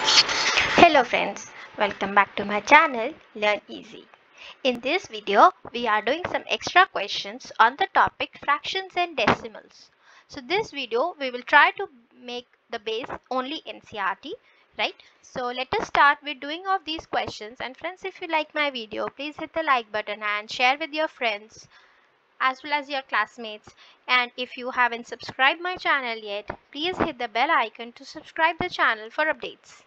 Hello friends, welcome back to my channel Learn Easy. In this video, we are doing some extra questions on the topic fractions and decimals. So this video, we will try to make the base only NCERT, right? So let us start with doing of these questions. And friends, if you like my video, please hit the like button and share with your friends as well as your classmates. And if you haven't subscribed my channel yet, please hit the bell icon to subscribe the channel for updates.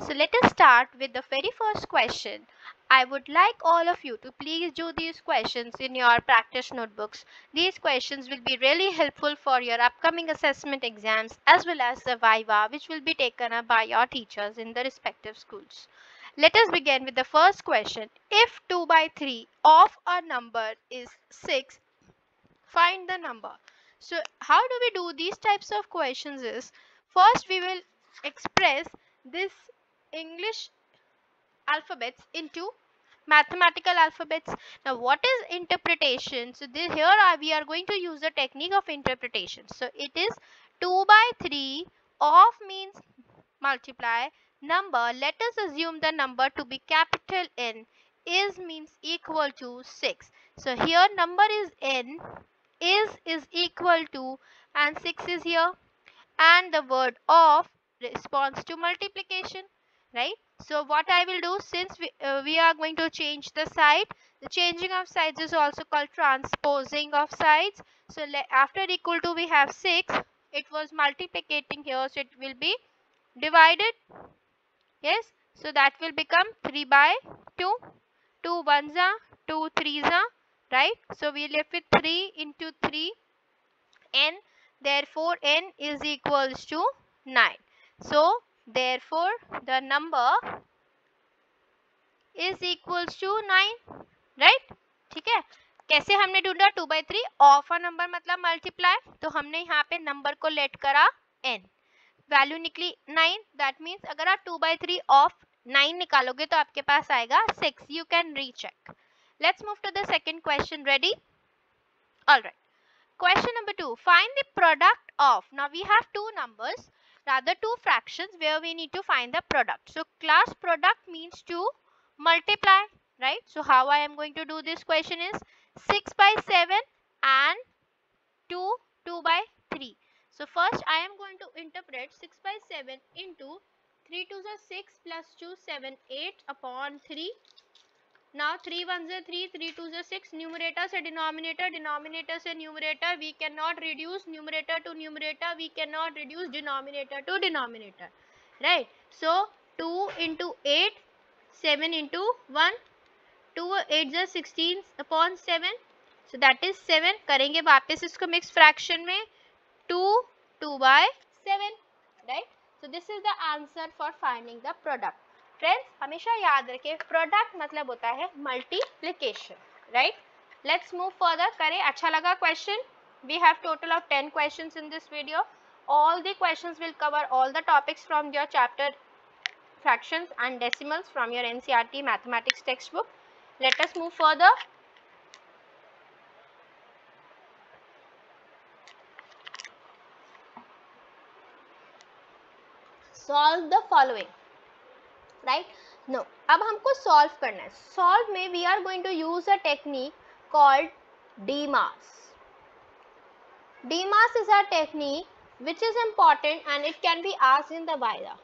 So let us start with the very first question. I would like all of you to please do these questions in your practice notebooks. These questions will be really helpful for your upcoming assessment exams as well as the Viva, which will be taken up by your teachers in the respective schools. Let us begin with the first question. If 2 by 3 of a number is 6, find the number. So how do we do these types of questions is, first we will express this English alphabets into mathematical alphabets. Now what is interpretation? So we are going to use the technique of interpretation. So it is 2 by 3 of means multiply number. Let us assume the number to be capital N, is means equal to 6. So here number is N, is equal to, and 6 is here, and the word of responds to multiplication, right? So what I will do, since we are going to change the side, the changing of sides is also called transposing of sides. So after equal to we have 6, it was multiplicating here, so it will be divided. Yes, so that will become 3 by 2. 2 ones are 2 threes are, right? So we left with 3 into 3 n, therefore n is equals to 9. So therefore the number is equals to 9, right? ठीक है, कैसे हमने ढूंढा? 2 by 3 of a number मतलब multiply, तो हमने यहाँ पे नंबर को लेट करा n, वैल्यू निकली 9. दैट मीन्स अगर आप 2 by 3 ऑफ 9 निकालोगे तो आपके पास आएगा 6. You can recheck. Let's move to the second question. Ready? Alright. Question number 2. Find the product of. Now we have two numbers, rather two fractions where we need to find the product. So class product means to multiply, right? So how I am going to do this question is 6 by 7 and 2 by 3. So first I am going to interpret 6 by 7 into 3 to the 6 plus 2 7 8 upon 3. Now 3 ones are 3, 3 twos are 6. Numerator से denominator, denominator से numerator. We cannot reduce numerator to numerator. We cannot reduce denominator to denominator. Right? So 2 into 8, 7 into 1. 2 8 are 16 upon 7. So that is 7. करेंगे वापस इसको mixed fraction में 2 by 7. Right? So this is the answer for finding the product. Friends हमेशा याद रखें, product मतलब होता है multiplication, right? Let's move further. करें. अच्छा लगा question? We have total of 10 questions in this video. All the questions will cover all the topics from your chapter fractions and decimals from your NCERT mathematics textbook. Let us move further. Solve the following. Right? No, अब हमको solve करना है. Solve में we are going to use a technique called DMAS. DMAS is a technique which is important and it can be asked in the Viva.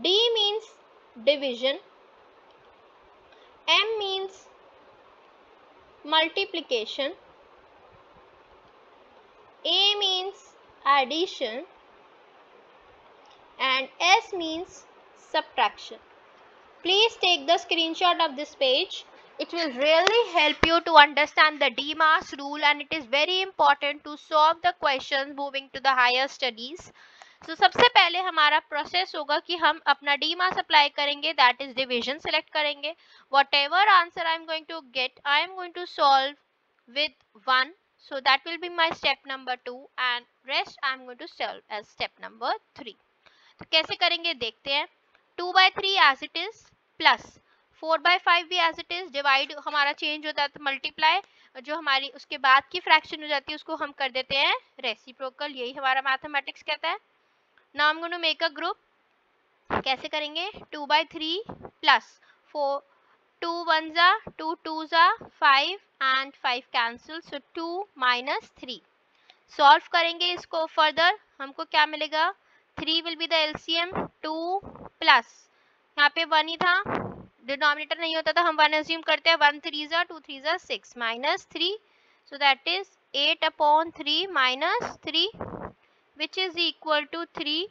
D means division, M means multiplication, A means addition, and S means subtraction. Please take the screenshot of this page. It will really help you to understand the DMAS rule and it is very important to solve the questions moving to the higher studies. So सबसे पहले हमारा process होगा कि हम अपना DMAS apply करेंगे, that is division select करेंगे. whatever answer I am going to get, I am going to solve with 1. So that will be my step number 2 and rest I am going to solve as step number 3. तो कैसे करेंगे देखते हैं. 2 by 3 as it is plus 4 by 5 भी as it is. Divide हमारा change होता है तो मल्टीप्लाई, जो हमारी उसके बाद की फ्रैक्शन हो जाती है उसको हम कर देते हैं रेसिप्रोकल. यही हमारा मैथमेटिक्स कहता है. Now I am going to make a group. कैसे करेंगे, 2/3 प्लस 4, 2 1 जा 2 2 जा 5 and 5 cancel, so 2 minus 3। Solve करेंगे इसको फर्दर, हमको क्या मिलेगा, 3 will be the LCM, 2 plus यहाँ पे 1 ही था, डिनोमिनेटर नहीं होता था, हम 1 अज्यूम करते हैं, 1 3 जा 2 3 जा 6 minus 3, so that is 8/3 minus 3 which is equal to 3,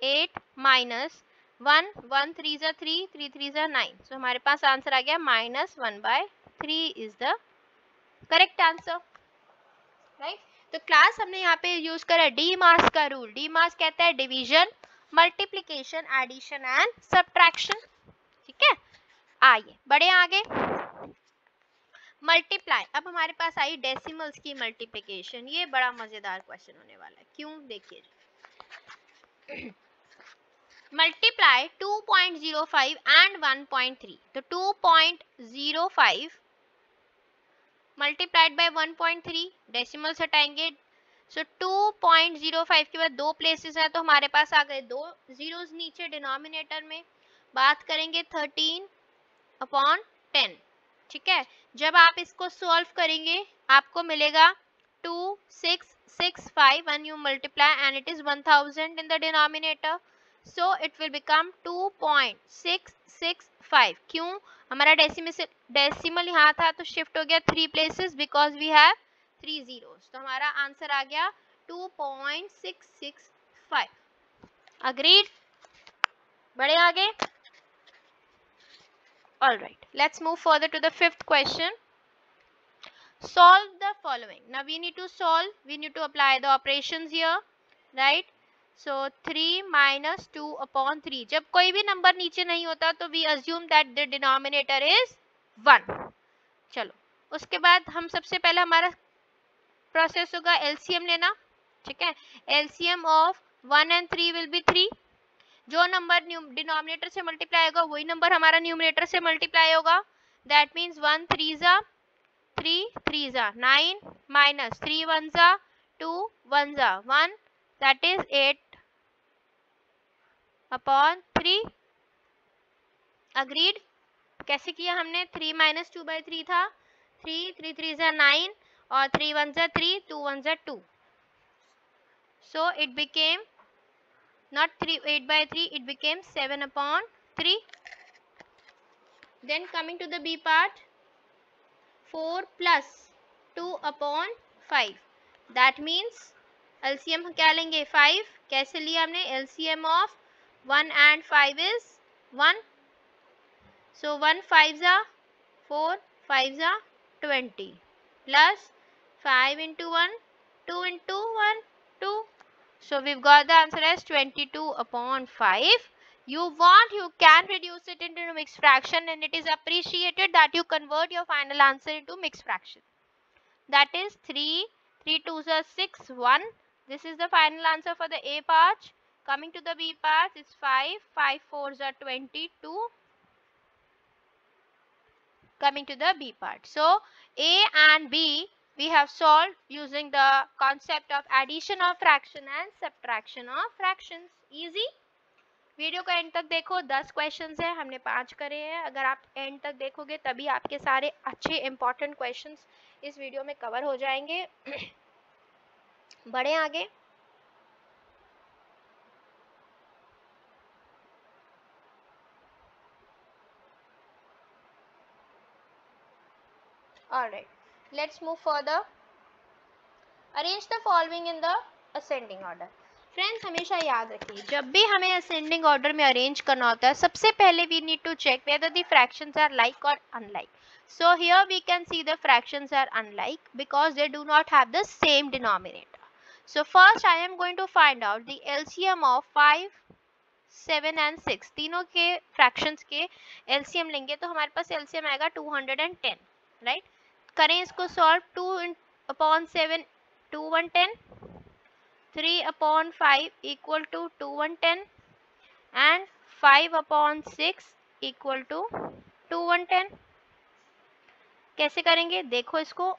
8 minus 1, 1 3 जा 3, 3 3 जा 9, so हमारे पास आंसर आ गया -1/3 is the correct answer, right? तो क्लास हमने यहाँ पे यूज करा डी मास का रूल। डी मास कहता है division, multiplication, addition and subtraction, ठीक है। आइए बढ़े आगे, मल्टीप्लाई। अब हमारे पास आई डेसिमल्स की मल्टीप्लिकेशन, ये बड़ा मजेदार क्वेश्चन होने वाला है, क्यों, देखिए मल्टीप्लाई 2.05 एंड 1.3, तो 2.05 मल्टीप्लाइड बाय 1.3, डेसिमल्स हटाएंगे, सो 2.05 के बाद दो प्लेसेस है तो हमारे पास आ गए दो जीरोस नीचे डिनोमिनेटर में। बात करेंगे 13/10, ठीक है। जब आप इसको सॉल्व करेंगे आपको मिलेगा 2665 when you multiply and it is 1000 in the denominator, so it will become 2.665। क्यों, हमारा डेसिमल यहाँ था तो शिफ्ट हो गया 3 places because we have 3 zeros, तो हमारा आंसर आ गया 2.665। अग्रीड, बढ़े आगे। All right, let's move further to the fifth question. Solve the following. Now we need to solve, we need to apply the operations here, right? So 3 minus 2/3, जब कोई भी number नीचे नहीं होता तो we assume that the denominator is 1। चलो उसके बाद हम सबसे पहले हमारा प्रोसेस होगा एलसीएम लेना, ठीक है। LCM of 1 and 3 will be 3, जो नंबर डिनोमिनेटर से मल्टीप्लाई होगा वही नंबर हमारा न्यूमरेटर से मल्टीप्लाई होगा, दैट मीन्स 1 3 जा 3 3 जा 9 माइनस 3 1 जा 2 1 जा 1, दैट इज 8/3। अग्रीड, कैसे किया हमने, 3 minus 2/3 था, 3 3 3 जा 9 और 3 1 जा 3, 2 1 जा 2, so it became not 8/3, it became 7/3। Then coming to the B part, 4 plus 2/5, that means LCM क्या लेंगे 5, कैसे लिया हमने, LCM of 1 and 5 is 1, so 1 5 जा 4, 5 जा 20 plus 5 into 1, 2 into 1, 2, so we've got the answer as 22/5. You want, you can reduce it into mixed fraction and it is appreciated that you convert your final answer into mixed fraction. That is 3 3 2s are 6 1. This is the final answer for the A part. Coming to the B part, it's 5 5 4s are 22. Coming to the B part, so A and B we have solved using the concept of addition of fraction and subtraction of fractions. Easy. Video को and तक देखो, 10 questions है, हमने 5 करे हैं। अगर आप and तक देखोगे तभी आपके सारे अच्छे इंपॉर्टेंट क्वेश्चंस इस वीडियो में कवर हो जाएंगे। बढ़े आगे, alright, let's move further. Arrange the following in the ascending order. Friends हमेशा याद रखिए जब भी हमें असेंडिंग ऑर्डर में अरेंज करना होता है सबसे पहले we need to check whether the fractions are like और unlike. So here we can see the fractions are unlike because they do not have the same denominator. So first I am going to find out the LCM of 5, 7 and 6. तीनों के fractions के LCM लेंगे तो हमारे पास LCM आएगा 210, right? करें इसको solve. 2/7 2/10, 3/5 equal to 2/10 and 5/6 equal to 2/10. कैसे करेंगे देखो इसको.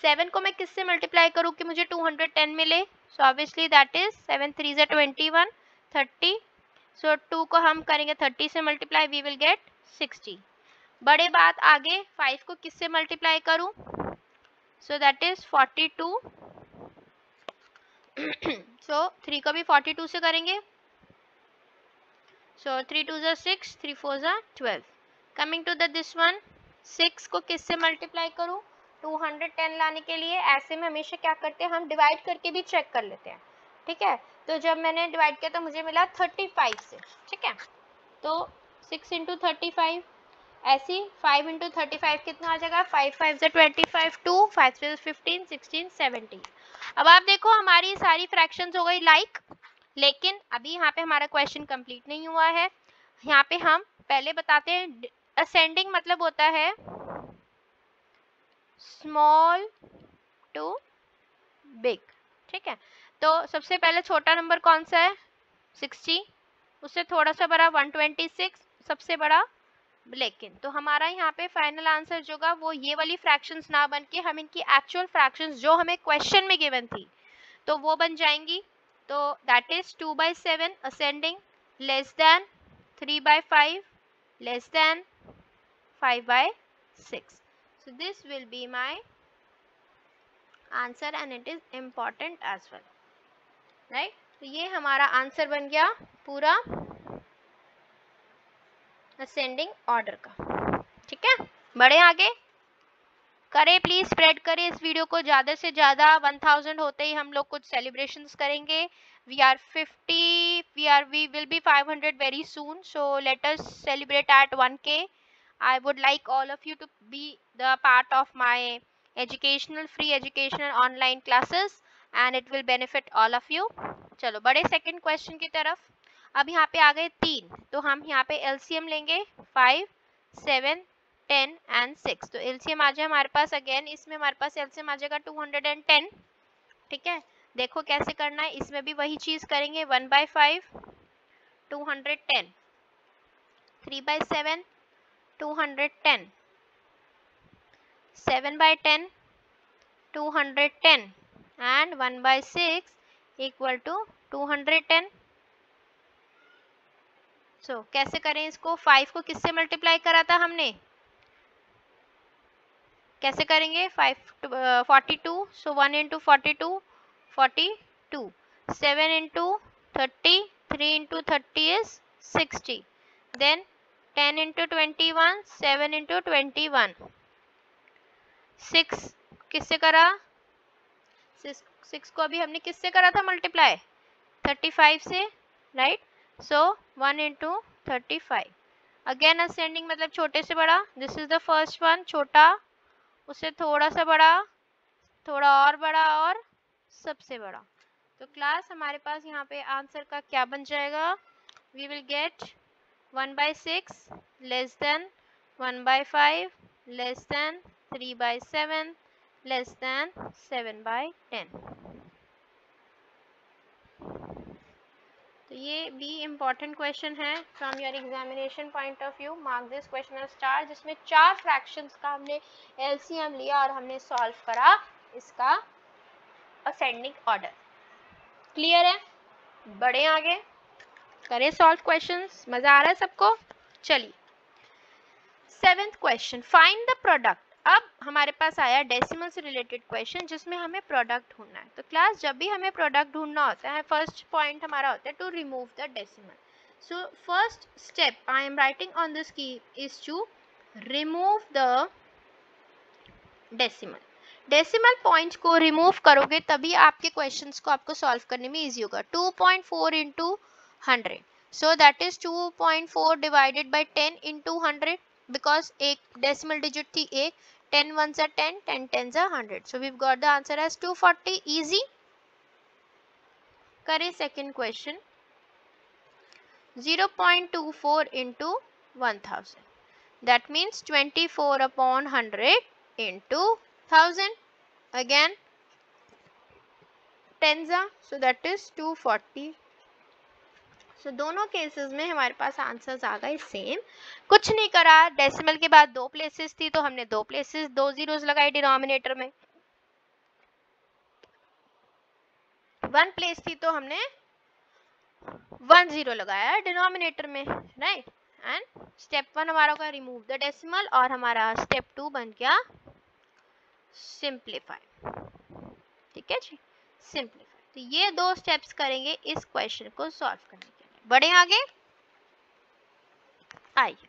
7 को मैं किससे मल्टीप्लाई करूँ कि मुझे 210 मिले. सो ऑब्वियसली दैट इज 7 3 21 30 सो 2 को हम करेंगे 30 से मल्टीप्लाई, वी विल गेट 60। बड़े बात आगे 5 को किससे मल्टीप्लाई करूं, सो दैट इज 42। सो 3 को भी 42 से करेंगे, सो 3 2 ज़ा 6, 3 4 ज़ा 12। Coming to the this one, 6 को किससे मल्टीप्लाई करूं 210 लाने के लिए, ऐसे में हमेशा क्या करते हैं हम डिवाइड करके भी चेक कर लेते हैं, ठीक है। तो जब मैंने डिवाइड किया तो मुझे मिला 35 से, ठीक है। तो 6 इंटू 35, ऐसी 5 इंटू 35 कितना आ जाएगा, 5 5 ज़ा 25, 2 5 5 15 16 17। अब आप देखो हमारी सारी फ्रैक्शंस हो गई लाइक, लेकिन अभी यहाँ पे हमारा क्वेश्चन कंप्लीट नहीं हुआ है। यहाँ पे हम पहले बताते हैं, असेंडिंग मतलब होता है स्मॉल टू बिग, ठीक है। तो सबसे पहले छोटा नंबर कौन सा है 60, उससे थोड़ा सा बड़ा 126, सबसे बड़ा लेकिन। तो हमारा यहाँ पे फाइनल आंसर जो होगा वो ये वाली फ्रैक्शंस ना बन के हम इनकी एक्चुअल फ्रैक्शंस जो हमें क्वेश्चन में गिवन थी तो वो बन जाएंगी। तो that is 2/7 ascending less than 3/5 less than 5/6. So this will be my answer and it is important as well, right? तो ये हमारा आंसर बन गया पूरा असेंडिंग ऑर्डर का, ठीक है। बढ़े आगे, करें प्लीज, स्प्रेड करें इस वीडियो को ज़्यादा से ज़्यादा। 1000 होते ही हम लोग कुछ सेलिब्रेशंस करेंगे। we will be 500 very soon, so let us celebrate at 1K. I would like all of you to be the part of my free educational online classes and it will benefit all of you. चलो बड़े second question की तरफ। अब यहाँ पे आ गए 3, तो हम यहाँ पे LCM लेंगे 5 7 10 and 6। तो LCM आ जाए हमारे पास, अगेन इसमें हमारे पास LCM आ जाएगा 210, ठीक है। देखो कैसे करना है, इसमें भी वही चीज करेंगे, 1/5 210, 3/7 210, 7/10 210 and 1/6 equal to 210। सो कैसे करें इसको, 5 को किससे मल्टीप्लाई करा था हमने, कैसे करेंगे 42, so 1 into 42 42, 7 into 30, 3 into 30 is 60, then 10 into 21, 7 into 21, 6 किससे करा, 6 को अभी हमने किससे करा था मल्टीप्लाई 35 से, राइट। सो 1 इंटू 35, अगेन असेंडिंग मतलब छोटे से बड़ा, this is the first one, छोटा उससे थोड़ा सा बड़ा, थोड़ा और बड़ा और सबसे बड़ा। तो क्लास हमारे पास यहाँ पे आंसर का क्या बन जाएगा, we will get 1/6 less than 1/5 less than 3/7 less than 7/10। तो ये भी इम्पॉर्टेंट क्वेश्चन है from your examination point of view. Mark this question as star, जिसमें 4 फ्रैक्शंस का हमने एलसीएम लिया और हमने सॉल्व करा इसका असेंडिंग ऑर्डर। क्लियर है, बढ़े आगे, करें सॉल्व क्वेश्चंस, मजा आ रहा है सबको। चलिए 7th question, find the product. अब हमारे पास आया डेसिमल से रिलेटेड क्वेश्चन जिसमें हमें प्रोडक्ट ढूंढना है। तो क्लास जब भी हमें प्रोडक्ट ढूंढना होता है, फर्स्ट पॉइंट हमारा होता है to remove the decimal. So first step I am writing on this key is to remove the decimal. Decimal point को रिमूव करोगे तभी आपके क्वेश्चंस को आपको सॉल्व करने में इजी होगा। 2.4 into 100, so that is 2.4 divided by 10 into 100, because एक डेसिमल डिजिट थी एक, 10 1s are 10, 10 10s are 100, so we've got the answer as 240, easy। करें second question, 0.24 into 1000, that means 24/100 into 1000, again tens are, so that is 240। सो दोनों cases में हमारे पास answers आ गए same, कुछ नहीं करा। डेसिमल के बाद 2 प्लेसेस थी तो हमने 2 प्लेसेस 2 जीरोस लगाए डिनोमिनेटर में, 1 प्लेस थी तो हमने 1 0 लगाया है डिनोमिनेटर में, राइट। एंड स्टेप 1 हमारा होगा रिमूव द डेसिमल, और हमारा स्टेप 2 बन गया सिंप्लीफाई। ठीक है जी, सिंप्लीफाई। तो ये 2 स्टेप्स करेंगे इस क्वेश्चन को सॉल्व करने के लिए। बढ़े आगे, आइए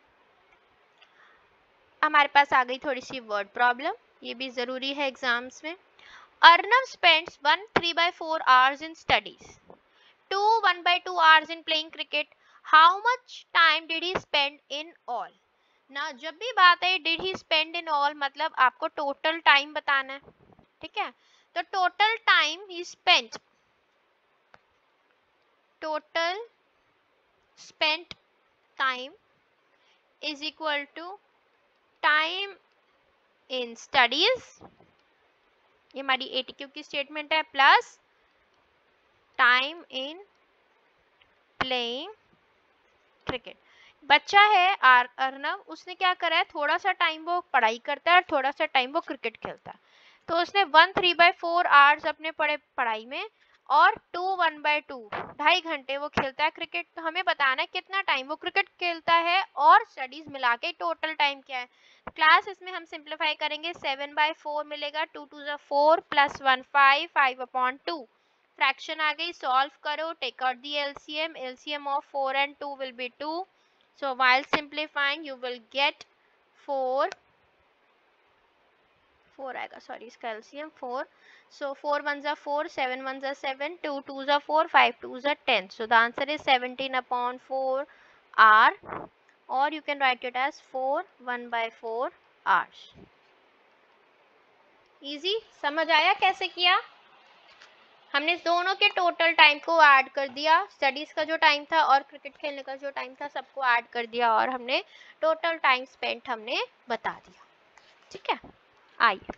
हमारे पास आ गई थोड़ी सी वर्ड प्रॉब्लम, ये भी जरूरी है एग्जाम्स में। Arnav spends 1 3/4 hours in studies, 2 1/2 hours in playing cricket. How much time did he spend in all? ना जब भी बात है did he spend in all मतलब आपको टोटल टाइम बताना है, ठीक है। तो total time he spent, total spent time is equal to time in studies, ये हमारी ATQ की स्टेटमेंट है, plus time in playing cricket. बच्चा है अर्नव, उसने क्या करा है, थोड़ा सा टाइम वो पढ़ाई करता है और थोड़ा सा टाइम वो क्रिकेट खेलता है। तो उसने 1 3/4 hours अपने पढ़ाई में, और 2 1/2 2.5 घंटे वो खेलता है क्रिकेट। तो हमें बताना है कितना टाइम वो क्रिकेट खेलता है और स्टडीज मिला के टोटल टाइम क्या है। क्लास इसमें हम सिंप्लीफाई करेंगे, 7/4 मिलेगा, 2 2 4 प्लस 1 5 5/2। फ्रैक्शन आ गई, सॉल्व करो, take out the LCM, LCM of 4 and 2 will be 2, so while simplifying you will get 4 आएगा, सॉरी इसका LCM 4, so 4 1s are 4, 7 1s are 7, 2 2s are 4, 5 2s are 10, so the answer is 17/4 hour, or you can write it as 4 1/4 hours। Easy, समझ आया कैसे किया? हमने दोनों के total time को ऐड कर दिया, स्टडीज का जो टाइम था और क्रिकेट खेलने का जो टाइम था सबको ऐड कर दिया, और हमने टोटल टाइम स्पेंट हमने बता दिया। ठीक है, आइए।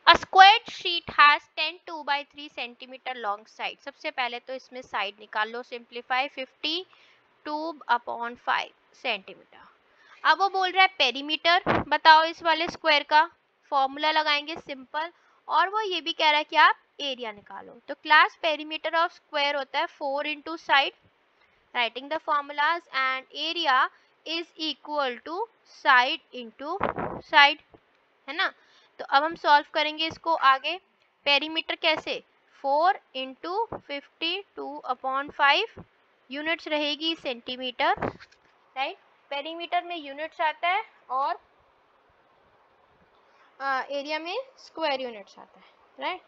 A squared sheet has 10 2/3 centimeter long side। सबसे पहले तो इसमें साइड निकाल लो, सिंप्लीफाई, 52/5 सेंटीमीटर। अब वो बोल रहा है पेरीमीटर बताओ इस वाले स्क्वायर का, फॉर्मूला लगाएंगे सिंपल, और वो ये भी कह रहा है कि आप एरिया निकालो। तो क्लास पेरीमीटर ऑफ स्क्वायर होता है 4 into side, writing the formulas, and area is equal to side into side, है ना। तो अब हम सॉल्व करेंगे इसको आगे। पेरीमीटर कैसे, 4 into 52/5, यूनिट्स रहेगी सेंटीमीटर, राइट। पेरीमीटर में यूनिट्स आता है और एरिया में स्क्वायर यूनिट्स आता है, राइट।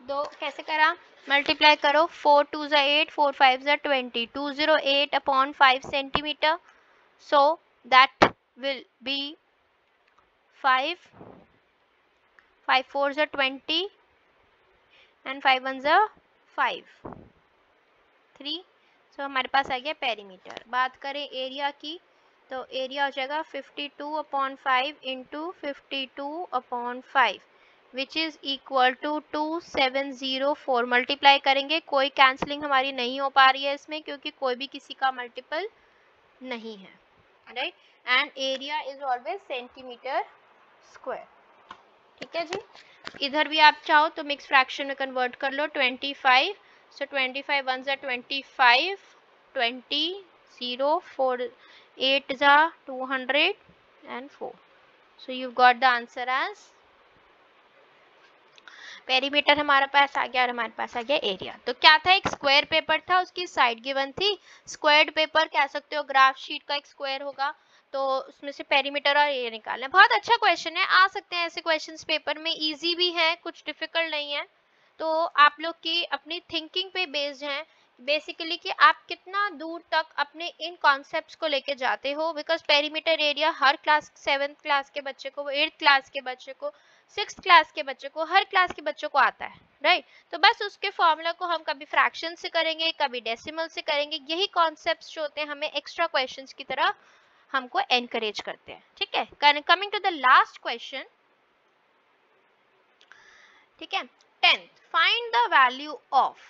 दो कैसे करा, मल्टीप्लाई करो, 4 2s are 8, 4 5s are 20, 208/5 centimetre, so that will be 5 5 4s are 20 and 5 1s are 5 3, so हमारे पास आ गया पेरीमीटर। बात करें एरिया की, तो एरिया हो जाएगा 52/5 into 52/5 which is equal to 2704। Multiply करेंगे, कोई कैंसलिंग हमारी नहीं हो पा रही है इसमें क्योंकि कोई भी किसी का मल्टीपल नहीं है, right. And area is always centimetre square. ठीक है जी, इधर भी आप चाहो तो मिक्स फ्रैक्शन में कन्वर्ट कर लो, 25, so 25 1s are 25, 20 0 4 8s are 200 and 4, so you've got the answer as perimeter हमारे पास आ गया और हमारे पास आ गया एरिया। तो क्या था, एक स्क्वायर पेपर था, उसकी साइड गिवन थी, स्क्वायर्ड पेपर कह सकते हो, ग्राफ शीट का एक स्क्वायर होगा, तो उसमें से पेरीमीटर और एरिया निकालना है। बहुत अच्छा क्वेश्चन है, आ सकते हैं ऐसे क्वेश्चंस पेपर में, इजी भी है, कुछ डिफिकल्ट नहीं है। तो आप लोग की अपनी थिंकिंग पे बेस्ड है बेसिकली कि आप कितना दूर तक अपने इन कॉन्सेप्ट्स को लेके जाते हो, because perimeter area her class, 7th class के बच्चे को, 8th क्लास के बच्चे को, 6th क्लास के बच्चे को, हर क्लास के बच्चों को आता है, राइट। तो बस उसके फॉर्मूला को हम कभी फ्रैक्शन से करेंगे, कभी डेसिमल से करेंगे, यही कॉन्सेप्ट्स जो होते हैं हमें एक्स्ट्रा क्वेश्चंस की तरह हमको एनकरेज करते हैं। ठीक है, coming to the last question, ठीक है, 10th, find the value of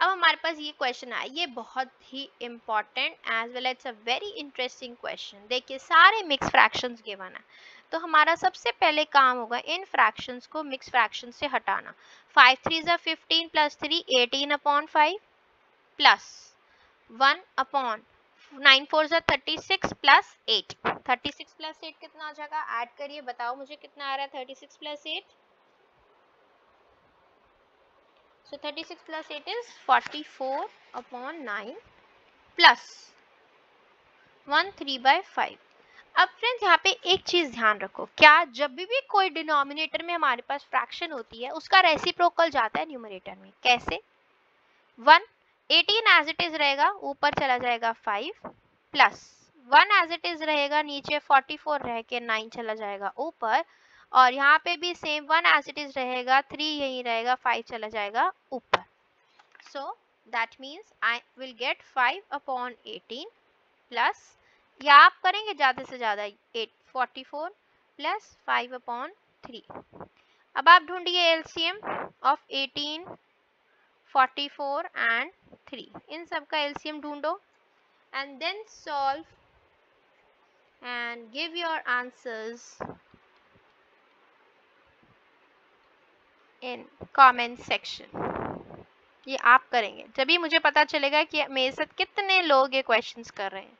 अब हमारे पास ये क्वेश्चन आया, ये बहुत ही important as well it's a very interesting question. देखिए सारे मिक्स फ्रैक्शंस गिवन है, तो हमारा सबसे पहले काम होगा इन फ्रैक्शंस को मिक्स फ्रैक्शन से हटाना। 5 3 15 plus 3 18/5 plus 1 upon 9 4 36 plus 8। 36 plus 8 कितना आ जाएगा, ऐड करिए बताओ मुझे कितना आ रहा है 36 plus 8। So 36 plus 8 is 44/9 plus 1 3/5। अब फ्रेंड्स यहाँ पे एक चीज ध्यान रखो, क्या जब भी कोई डिनोमिनेटर में हमारे पास फ्रैक्शन होती है उसका रेसिप्रोकल जाता है न्यूमरेटर में। कैसे? 1 18 एज इट इज रहेगा, ऊपर चला जाएगा 5 प्लस 1 एज इट इज रहेगा, नीचे 44 रह के 9 चला जाएगा ऊपर, और यहाँ पे भी सेम 1 एज इट इज रहेगा, 3 यही रहेगा, 5 चला जाएगा ऊपर। So that means I will get 5/18 plus, या आप करेंगे ज़्यादा से ज़्यादा 844 प्लस 5/3। अब आप ढूंढिए LCM of 18, 44 and 3, इन सब का LCM ढूंढो and then solve and give your answers in comment section। ये आप करेंगे जब भी मुझे पता चलेगा कि मेरे साथ कितने लोग ये क्वेश्चंस कर रहे हैं।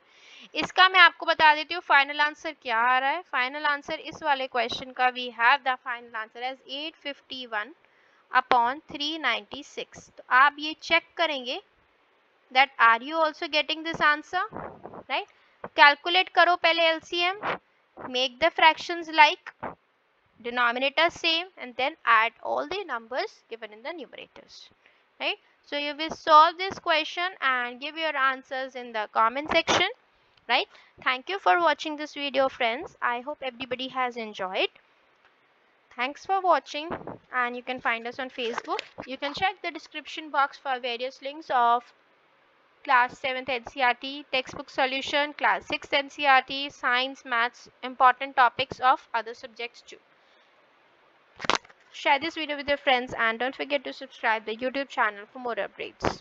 इसका मैं आपको बता देती हूँ फाइनल आंसर क्या आ रहा है। फाइनल आंसर इस वाले क्वेश्चन का we have the final answer as 851/396। तो आप ये चेक करेंगे that are you also getting this answer, right. Calculate करो पहले LCM, make the fractions like denominator same and then add all the numbers given in the numerators, right? So you will solve this question and give your answers in the comment section, right? Thank you for watching this video, friends. I hope everybody has enjoyed. Thanks for watching, and you can find us on Facebook. You can check the description box for various links of class 7th NCERT textbook solution, class 6th NCERT, science, maths, important topics of other subjects too. Share this video with your friends and don't forget to subscribe the YouTube channel for more updates.